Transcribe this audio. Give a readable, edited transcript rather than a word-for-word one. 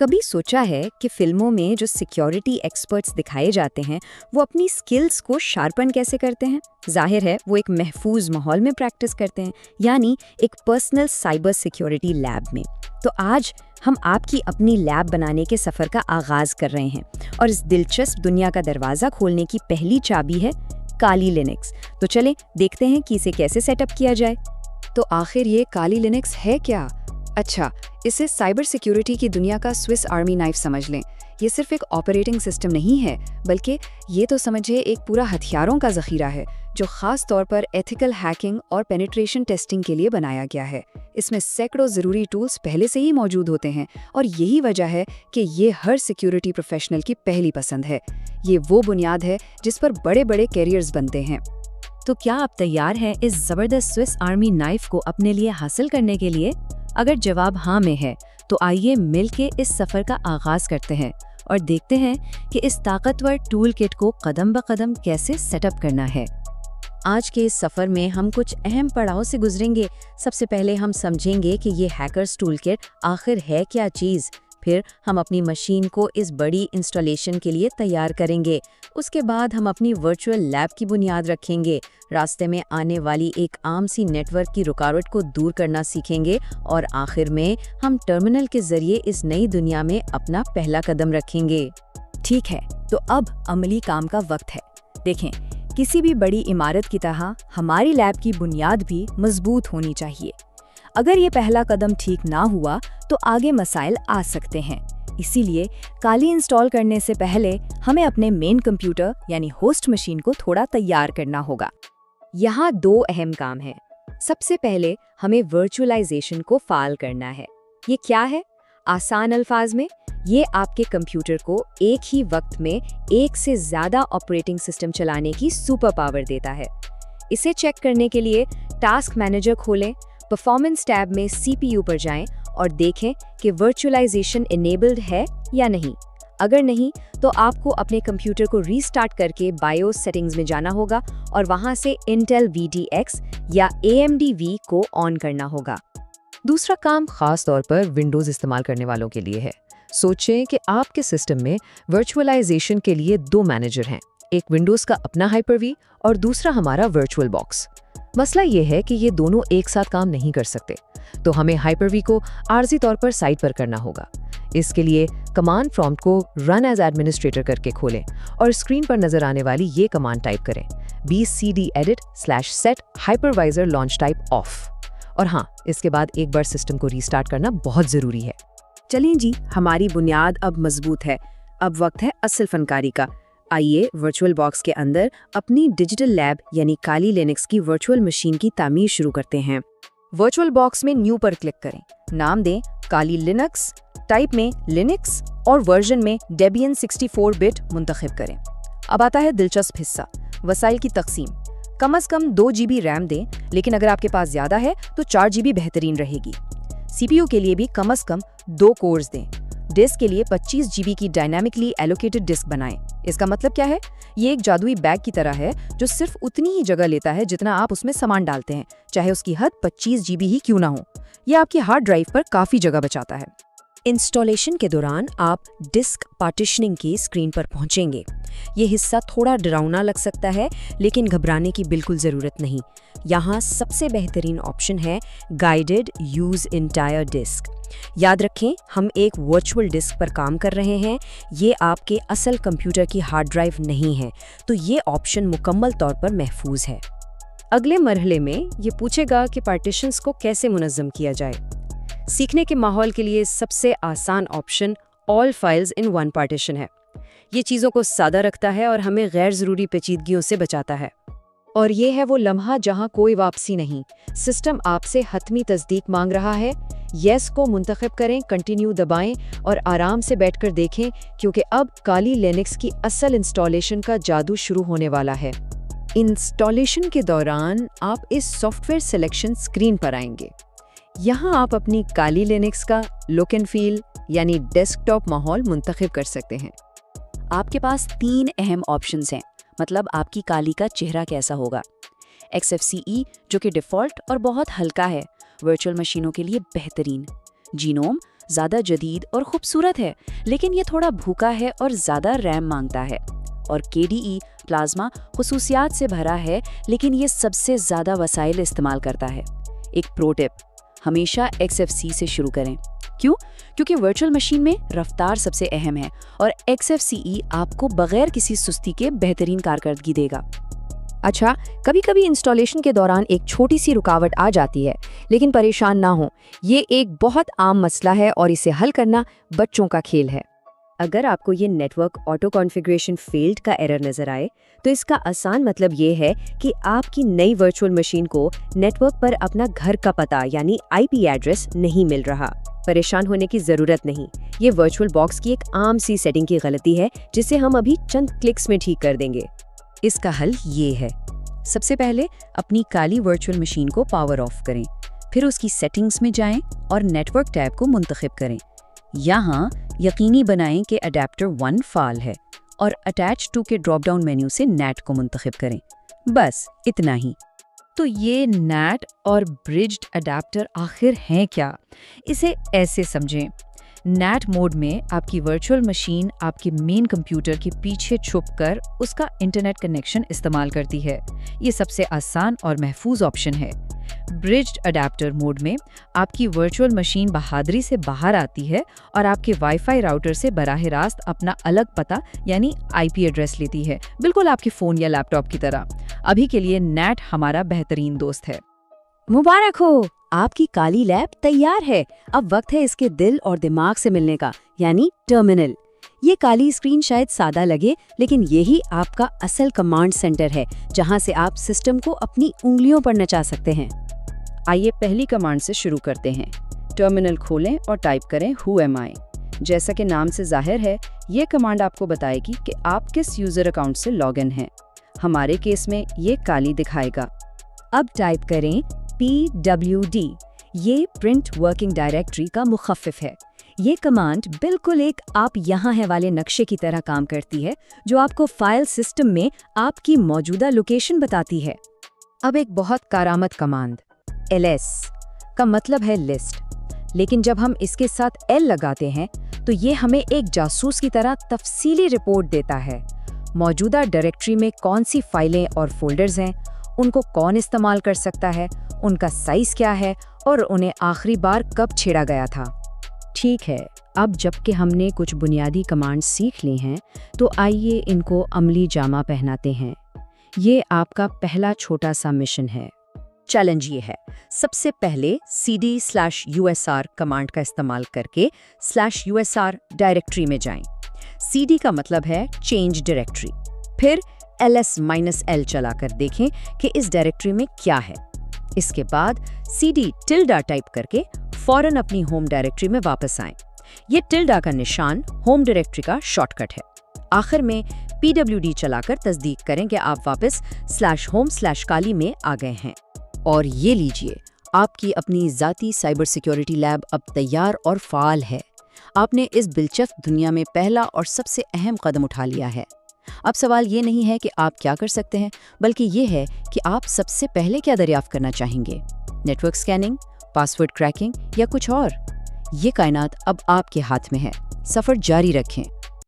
کبھی سوچا ہے کہ فلموں میں جو سیکیورٹی ایکسپرٹس دکھائے جاتے ہیں وہ اپنی سکلز کو شارپن کیسے کرتے ہیں؟ ظاہر ہے وہ ایک محفوظ ماحول میں پریکٹس کرتے ہیں، یعنی ایک پرسنل سائبر سیکیورٹی لیب میں۔ تو آج ہم آپ کی اپنی لیب بنانے کے سفر کا آغاز کر رہے ہیں، اور اس دلچسپ دنیا کا دروازہ کھولنے کی پہلی چابی ہے کالی لینکس۔ تو چلیں دیکھتے ہیں کہ اسے کیسے سیٹ اپ کیا جائے۔ تو آخر یہ کالی لینکس ہے کیا؟ اچھا، اسے سائبر سیکیورٹی کی دنیا کا سوئس آرمی نائف سمجھ لیں۔ یہ صرف ایک آپریٹنگ سسٹم نہیں ہے، بلکہ یہ تو سمجھے ایک پورا ہتھیاروں کا ذخیرہ ہے جو خاص طور پر ایتھیکل ہیکنگ اور پینیٹریشن ٹیسٹنگ کے لیے بنایا گیا ہے۔ اس میں سینکڑوں ضروری ٹولز پہلے سے ہی موجود ہوتے ہیں، اور یہی وجہ ہے کہ یہ ہر سیکیورٹی پروفیشنل کی پہلی پسند ہے۔ یہ وہ بنیاد ہے جس پر بڑے بڑے کیریئرز بنتے ہیں۔ تو کیا آپ تیار ہیں اس زبردست سوئس آرمی نائف کو اپنے لیے حاصل کرنے کے لیے؟ اگر جواب ہاں میں ہے تو آئیے مل کے اس سفر کا آغاز کرتے ہیں اور دیکھتے ہیں کہ اس طاقتور ٹول کٹ کو قدم بقدم کیسے سیٹ اپ کرنا ہے۔ آج کے اس سفر میں ہم کچھ اہم پڑاؤ سے گزریں گے۔ سب سے پہلے ہم سمجھیں گے کہ یہ ہیکرز ٹول کٹ آخر ہے کیا چیز۔ پھر ہم اپنی مشین کو اس بڑی انسٹالیشن کے لیے تیار کریں گے۔ اس کے بعد ہم اپنی ورچوئل لیب کی بنیاد رکھیں گے، راستے میں آنے والی ایک عام سی نیٹ ورک کی رکاوٹ کو دور کرنا سیکھیں گے، اور آخر میں ہم ٹرمینل کے ذریعے اس نئی دنیا میں اپنا پہلا قدم رکھیں گے۔ ٹھیک ہے، تو اب عملی کام کا وقت ہے۔ دیکھیں، کسی بھی بڑی عمارت کی طرح ہماری لیب کی بنیاد بھی مضبوط ہونی چاہیے۔ اگر یہ پہلا قدم ٹھیک نہ ہوا تو آگے مسائل آ سکتے ہیں۔ اسی لیے کالی انسٹال کرنے سے پہلے ہمیں اپنے مین کمپیوٹر یعنی ہوسٹ مشین کو تھوڑا تیار کرنا ہوگا۔ یہاں دو اہم کام ہیں۔ سب سے پہلے ہمیں ورچوئلائزیشن کو فعال کرنا ہے۔ یہ کیا ہے؟ آسان الفاظ میں، یہ آپ کے کمپیوٹر کو ایک ہی وقت میں ایک سے زیادہ آپریٹنگ سسٹم چلانے کی سپر پاور دیتا ہے۔ اسے چیک کرنے کے لیے ٹاسک مینیجر کھولیں، پرفارمنس ٹیب میں سی پی یو پر جائیں اور دیکھیں کہ ورچوئلائزیشن انیبلڈ ہے یا نہیں۔ اگر نہیں تو آپ کو اپنے کمپیوٹر کو ری سٹارٹ کر کے بایوس سیٹنگز میں جانا ہوگا اور وہاں سے انٹیل VTX یا AMD V کو آن کرنا ہوگا۔ دوسرا کام خاص طور پر ونڈوز استعمال کرنے والوں کے لیے ہے۔ سوچیں کہ آپ کے سسٹم میں ورچوئلائزیشن کے لیے دو مینیجر ہیں، ایک ونڈوز کا اپنا ہائپر وی اور دوسرا ہمارا ورچوئل باکس۔ مسئلہ یہ ہے کہ یہ دونوں ایک ساتھ کام نہیں کر سکتے، تو ہمیں ہائپر وی کو عارضی طور پر سائٹ پر کرنا ہوگا۔ اس کے لیے کمانڈ پرومپٹ کو رن ایز ایڈمنسٹریٹر کر کے کھولیں اور اسکرین پر نظر آنے والی یہ کمانڈ ٹائپ کریں: bcdedit/set hypervisor launch type off۔ اور ہاں، اس کے بعد ایک بار سسٹم کو ریسٹارٹ کرنا بہت ضروری ہے۔ چلیں جی، ہماری بنیاد اب مضبوط ہے۔ اب وقت ہے اصل فنکاری کا۔ آئیے ورچوئل باکس کے اندر اپنی ڈیجیٹل لیب یعنی کالی لینکس کی ورچوئل مشین کی تعمیر شروع کرتے ہیں۔ ورچوئل باکس میں نیو پر کلک کریں، نام دیں کالی لینکس، ٹائپ میں لینکس اور ورژن میں ڈیبین 64 بٹ منتخب کریں۔ اب آتا ہے دلچسپ حصہ، وسائل کی تقسیم۔ کم از کم 2 GB ریم دیں، لیکن اگر آپ کے پاس زیادہ ہے تو 4 GB بہترین رہے گی۔ سی پی یو کے لیے بھی کم از کم 2 کورز دیں۔ ڈسک کے لیے 25 GB کی ڈائنامکلی ایلوکیٹڈ ڈسک بنائیں۔ اس کا مطلب کیا ہے؟ یہ ایک جادوئی بیگ کی طرح ہے جو صرف اتنی ہی جگہ لیتا ہے جتنا آپ اس میں سامان ڈالتے ہیں، چاہے اس کی حد 25 GB ہی کیوں نہ ہو۔ یہ آپ کی ہارڈ ڈرائیو پر کافی جگہ بچاتا ہے۔ انسٹالیشن کے دوران آپ ڈسک پارٹیشننگ کی اسکرین پر پہنچیں گے۔ یہ حصہ تھوڑا ڈراؤنا لگ سکتا ہے، لیکن گھبرانے کی بالکل ضرورت نہیں۔ یہاں سب سے بہترین آپشن ہے گائیڈڈ یوز انٹائر ڈسک۔ یاد رکھیں، ہم ایک ورچوئل ڈسک پر کام کر رہے ہیں، یہ آپ کے اصل کمپیوٹر کی ہارڈ ڈرائیو نہیں ہے، تو یہ آپشن مکمل طور پر محفوظ ہے۔ اگلے مرحلے میں یہ پوچھے گا کہ پارٹیشنز کو کیسے منظم کیا جائے۔ سیکھنے کے ماحول کے لیے سب سے آسان option all files in one partition ہے۔ یہ چیزوں کو سادہ رکھتا ہے اور ہمیں غیر ضروری پیچیدگیوں سے بچاتا ہے۔ اور یہ ہے وہ لمحہ جہاں کوئی واپسی نہیں۔ سسٹم آپ سے حتمی تصدیق مانگ رہا ہے۔ یس کو منتخب کریں، کنٹینیو دبائیں اور آرام سے بیٹھ کر دیکھیں، کیونکہ اب کالی لینکس کی اصل انسٹالیشن کا جادو شروع ہونے والا ہے۔ انسٹالیشن کے دوران آپ اس سافٹ ویئر سلیکشن اسکرین پر آئیں گے۔ یہاں آپ اپنی کالی لینکس کا لک اینڈ فیل یعنی ڈیسک ٹاپ ماحول منتخب کر سکتے ہیں۔ آپ کے پاس 3 اہم آپشنز ہیں، مطلب آپ کی کالی کا چہرہ کیسا ہوگا۔ XFCE جو کہ ڈیفالٹ اور بہت ہلکا ہے، ورچوئل مشینوں کے لیے بہترین۔ جینوم زیادہ جدید اور خوبصورت ہے، لیکن یہ تھوڑا بھوکا ہے اور زیادہ ریم مانگتا ہے۔ اور KDE پلازما خصوصیات سے بھرا ہے، لیکن یہ سب سے زیادہ وسائل استعمال کرتا ہے۔ ایک پرو ٹپ، ہمیشہ XFC سے شروع کریں۔ کیوں؟ کیونکہ ورچوئل مشین میں رفتار سب سے اہم ہے، اور XFCE آپ کو بغیر کسی سستی کے بہترین کارکردگی دے گا۔ اچھا، کبھی کبھی انسٹالیشن کے دوران ایک چھوٹی سی رکاوٹ آ جاتی ہے، لیکن پریشان نہ ہوں، یہ ایک بہت عام مسئلہ ہے اور اسے حل کرنا بچوں کا کھیل ہے۔ اگر آپ کو یہ network auto configuration field کا ایرر نظر آئے تو اس کا آسان مطلب یہ ہے کہ آپ کی نئی ورچوئل مشین کو نیٹ ورک پر اپنا گھر کا پتہ یعنی IP ایڈریس نہیں مل رہا۔ پریشان ہونے کی ضرورت نہیں، یہ ورچوئل باکس کی ایک عام سی سیٹنگ کی غلطی ہے جسے ہم ابھی چند کلکس میں ٹھیک کر دیں گے۔ اس کا حل یہ ہے، سب سے پہلے اپنی کالی ورچوئل مشین کو پاور آف کریں، پھر اس کی سیٹنگز میں جائیں اور نیٹ ورک ٹیب کو منتخب کریں۔ یہاں یقینی بنائیں کہ اڈیپٹر 1 فعال ہے اور اٹیچ ٹو کے ڈراپ ڈاؤن مینیو سے نیٹ کو منتخب کریں۔ بس اتنا ہی۔ تو یہ نیٹ اور برجڈ اڈیپٹر آخر ہیں کیا؟ اسے ایسے سمجھیں، نیٹ موڈ میں آپ کی ورچوئل مشین آپ کے مین کمپیوٹر کے پیچھے چھپ کر اس کا انٹرنیٹ کنیکشن استعمال کرتی ہے۔ یہ سب سے آسان اور محفوظ آپشن ہے۔ برجڈ اڈیپٹر موڈ میں آپ کی ورچوئل مشین بہادری سے باہر آتی ہے اور آپ کے وائی فائی راؤٹر سے براہ راست اپنا الگ پتہ یعنی IP ایڈریس لیتی ہے، بالکل آپ کے فون یا لیپ ٹاپ کی طرح۔ ابھی کے لیے نیٹ ہمارا بہترین دوست ہے۔ مبارک ہو، آپ کی کالی لیب تیار ہے۔ اب وقت ہے اس کے دل اور دماغ سے ملنے کا، یعنی ٹرمینل۔ یہ کالی اسکرین شاید سادہ لگے، لیکن یہی آپ کا اصل کمانڈ سینٹر ہے جہاں سے آپ سسٹم کو اپنی انگلیوں پر نچا سکتے ہیں۔ آئیے پہلی کمانڈ سے شروع کرتے ہیں۔ ٹرمینل کھولیں اور ٹائپ کریں who am I۔ جیسا کہ نام سے ظاہر ہے، یہ کمانڈ آپ کو بتائے گی کہ آپ کس یوزر اکاؤنٹ سے لاگ ان ہیں۔ ہمارے کیس میں یہ کالی دکھائے گا۔ اب ٹائپ کریں PWD، یہ پرنٹ ورکنگ ڈائریکٹری کا مخفف ہے۔ یہ کمانڈ بالکل ایک آپ یہاں ہے والے نقشے کی طرح کام کرتی ہے جو آپ کو فائل سسٹم میں آپ کی موجودہ لوکیشن بتاتی ہے۔ اب ایک بہت کارآمد کمانڈ LS کا مطلب ہے لسٹ، لیکن جب ہم اس کے ساتھ L لگاتے ہیں تو یہ ہمیں ایک جاسوس کی طرح تفصیلی رپورٹ دیتا ہے۔ موجودہ ڈائریکٹری میں کون سی فائلیں اور فولڈرز ہیں، ان کو کون استعمال کر سکتا ہے، ان کا سائز کیا ہے اور انہیں آخری بار کب چھیڑا گیا تھا۔ ٹھیک ہے، اب جب کہ ہم نے کچھ بنیادی کمانڈ سیکھ لی ہیں تو آئیے ان کو عملی جامہ پہناتے ہیں۔ یہ آپ کا پہلا چھوٹا سا مشن ہے۔ چیلنج یہ ہے، سب سے پہلے cd/usr کمانڈ کا استعمال کر کے /usr ڈائریکٹری میں جائیں۔ cd کا مطلب ہے چینج ڈائریکٹری۔ پھر ls-l چلا کر دیکھیں کہ اس ڈائریکٹری میں کیا ہے۔ اس کے بعد cd ٹائپ کر کے فوراً اپنی ہوم ڈائریکٹری میں واپس آئیں۔ یہ ٹلڈا کا نشان ہوم ڈائریکٹری کا شارٹ کٹ ہے۔ آخر میں pwd چلا کر تصدیق کریں کہ آپ واپس /home/kali میں آ گئے ہیں۔ اور یہ لیجئے، آپ کی اپنی ذاتی سائبر سیکیورٹی لیب اب تیار اور فعال ہے۔ آپ نے اس دلچسپ دنیا میں پہلا اور سب سے اہم قدم اٹھا لیا ہے۔ اب سوال یہ نہیں ہے کہ آپ کیا کر سکتے ہیں، بلکہ یہ ہے کہ آپ سب سے پہلے کیا دریافت کرنا چاہیں گے؟ نیٹ ورک سکیننگ، پاس ورڈ کریکنگ یا کچھ اور؟ یہ کائنات اب آپ کے ہاتھ میں ہے۔ سفر جاری رکھیں۔